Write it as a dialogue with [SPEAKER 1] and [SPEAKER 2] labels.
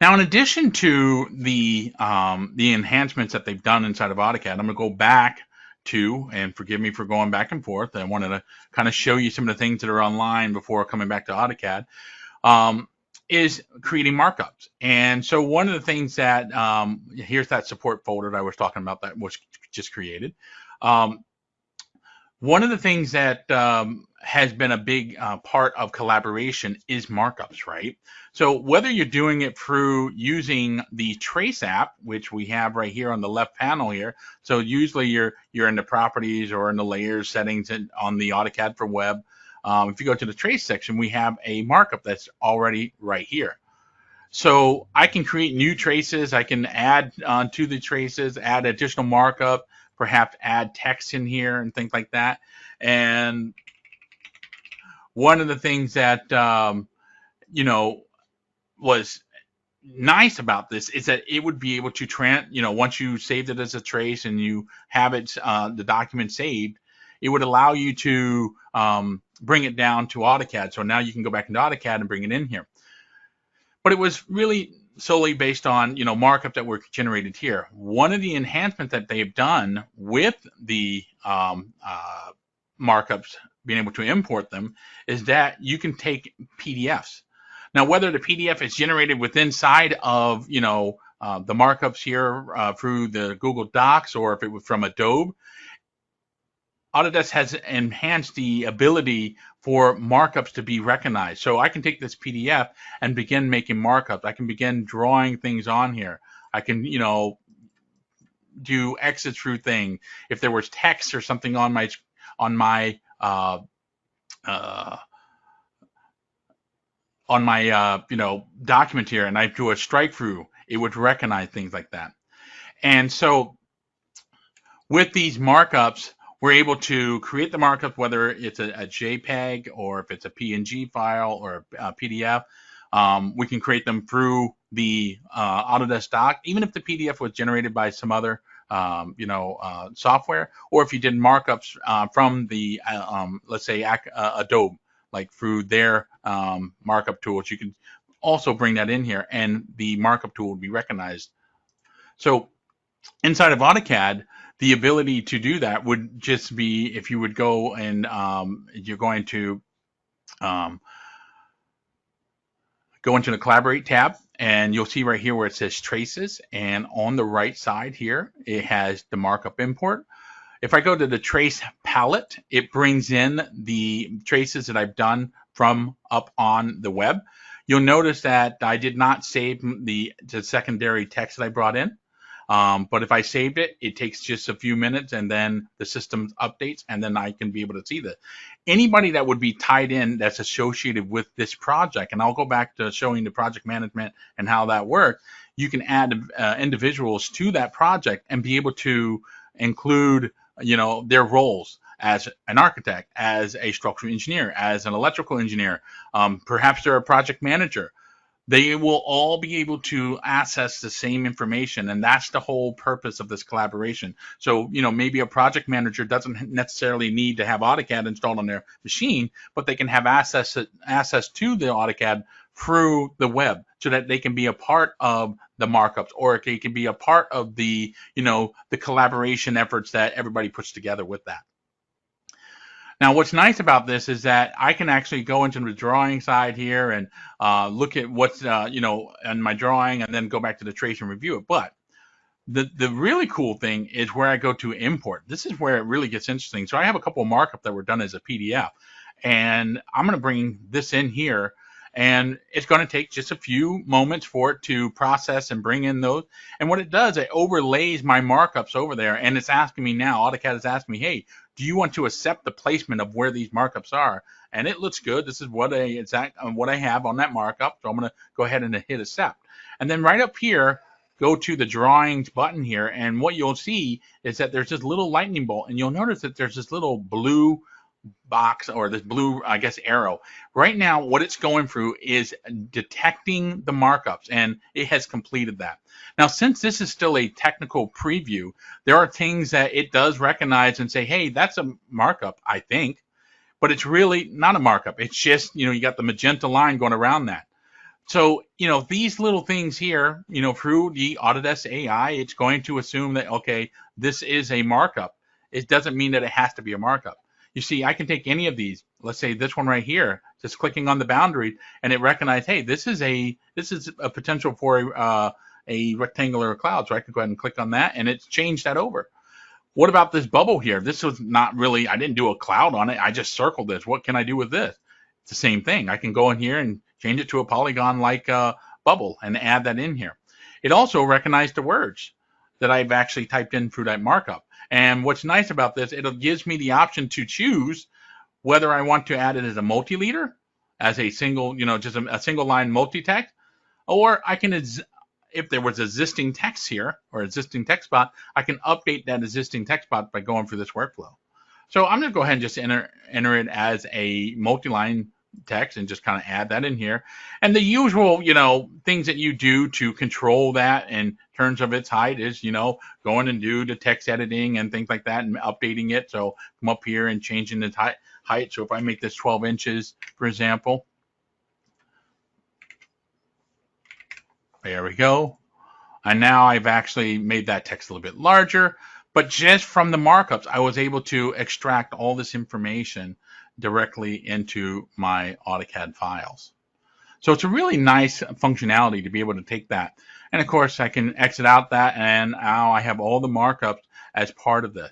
[SPEAKER 1] Now, in addition to the enhancements that they've done inside of AutoCAD, I'm going to go back to, and forgive me for going back and forth. I wanted to kind of show you some of the things that are online before coming back to AutoCAD. Is creating markups. And so one of the things that, here's that support folder that I was talking about that was just created. One of the things that has been a big part of collaboration is markups, right? So whether you're doing it through using the Trace app, which we have right here on the left panel here, so usually you're in the properties or in the layers settings on the AutoCAD for web. If you go to the Trace section, we have a markup that's already right here. So I can create new traces. I can add to the traces, add additional markup, perhaps add text in here and things like that. And one of the things that, was nice about this is that it would be able to, once you saved it as a trace and you have it, the document saved, it would allow you to bring it down to AutoCAD. So now you can go back into AutoCAD and bring it in here. But it was really solely based on, markup that were generated here. One of the enhancements that they've done with the markups, being able to import them, is that you can take PDFs. Now, whether the PDF is generated with inside of, the markups here through the Google Docs, or if it was from Adobe, Autodesk has enhanced the ability for markups to be recognized. So I can take this PDF and begin making markups. I can begin drawing things on here. I can, do exit through thing. If there was text or something on my document here, and I do a strike through, it would recognize things like that. And so with these markups, we're able to create the markup, whether it's a JPEG or if it's a PNG file or a PDF. We can create them through the Autodesk doc, even if the PDF was generated by some other software, or if you did markups from the, let's say, Adobe, like through their markup tools, you can also bring that in here and the markup tool would be recognized. So inside of AutoCAD, the ability to do that would just be if you would go and you're going to go into the Collaborate tab, and you'll see right here where it says Traces, and on the right side here, it has the markup import. If I go to the Trace palette, it brings in the traces that I've done from up on the web. You'll notice that I did not save the secondary text that I brought in. But if I saved it, it takes just a few minutes and then the system updates and then I can be able to see this. Anybody that would be tied in that's associated with this project, and I'll go back to showing the project management and how that works, you can add individuals to that project and be able to include, their roles as an architect, as a structural engineer, as an electrical engineer, perhaps they're a project manager. They will all be able to access the same information, and that's the whole purpose of this collaboration. So, maybe a project manager doesn't necessarily need to have AutoCAD installed on their machine, but they can have access to the AutoCAD through the web so that they can be a part of the markups, or they can be a part of the, the collaboration efforts that everybody puts together with that. Now, what's nice about this is that I can actually go into the drawing side here and look at what's, in my drawing and then go back to the trace and review it. But the really cool thing is where I go to import. This is where it really gets interesting. So I have a couple of markup that were done as a PDF, and I'm going to bring this in here. And it's going to take just a few moments for it to process and bring in those. And what it does, it overlays my markups over there. And it's asking me now, AutoCAD is asking me, hey, do you want to accept the placement of where these markups are? And it looks good. This is what I have on that markup. So I'm going to go ahead and hit accept. And then right up here, go to the drawings button here. And what you'll see is that there's this little lightning bolt. And you'll notice that there's this little blue box, or this blue, arrow. Right now, what it's going through is detecting the markups, and it has completed that. Now, since this is still a technical preview, there are things that it does recognize and say, hey, that's a markup, I think, but it's really not a markup. It's just, you got the magenta line going around that. So, these little things here, through the Autodesk AI, it's going to assume that, okay, this is a markup. It doesn't mean that it has to be a markup. You see, I can take any of these. Let's say this one right here, just clicking on the boundary, and it recognized, hey, this is a potential for a rectangular cloud. So I can go ahead and click on that, and it's changed that over. What about this bubble here? This was not really, I didn't do a cloud on it. I just circled this. What can I do with this? It's the same thing. I can go in here and change it to a polygon like bubble and add that in here. It also recognized the words that I've actually typed in through that markup. And what's nice about this, it gives me the option to choose whether I want to add it as a multi-leader, as a single, just a single line multi-text, or I can, if there was existing text here or existing text spot, I can update that existing text spot by going through this workflow. So I'm going to go ahead and just enter it as a multi-line text and just kind of add that in here. And the usual, things that you do to control that in terms of its height is, going and do the text editing and things like that and updating it. So come up here and changing the height. So if I make this 12 inches, for example, there we go. And now I've actually made that text a little bit larger. But just from the markups, I was able to extract all this information directly into my AutoCAD files. So it's a really nice functionality to be able to take that. And of course, I can exit out that, and now I have all the markups as part of this.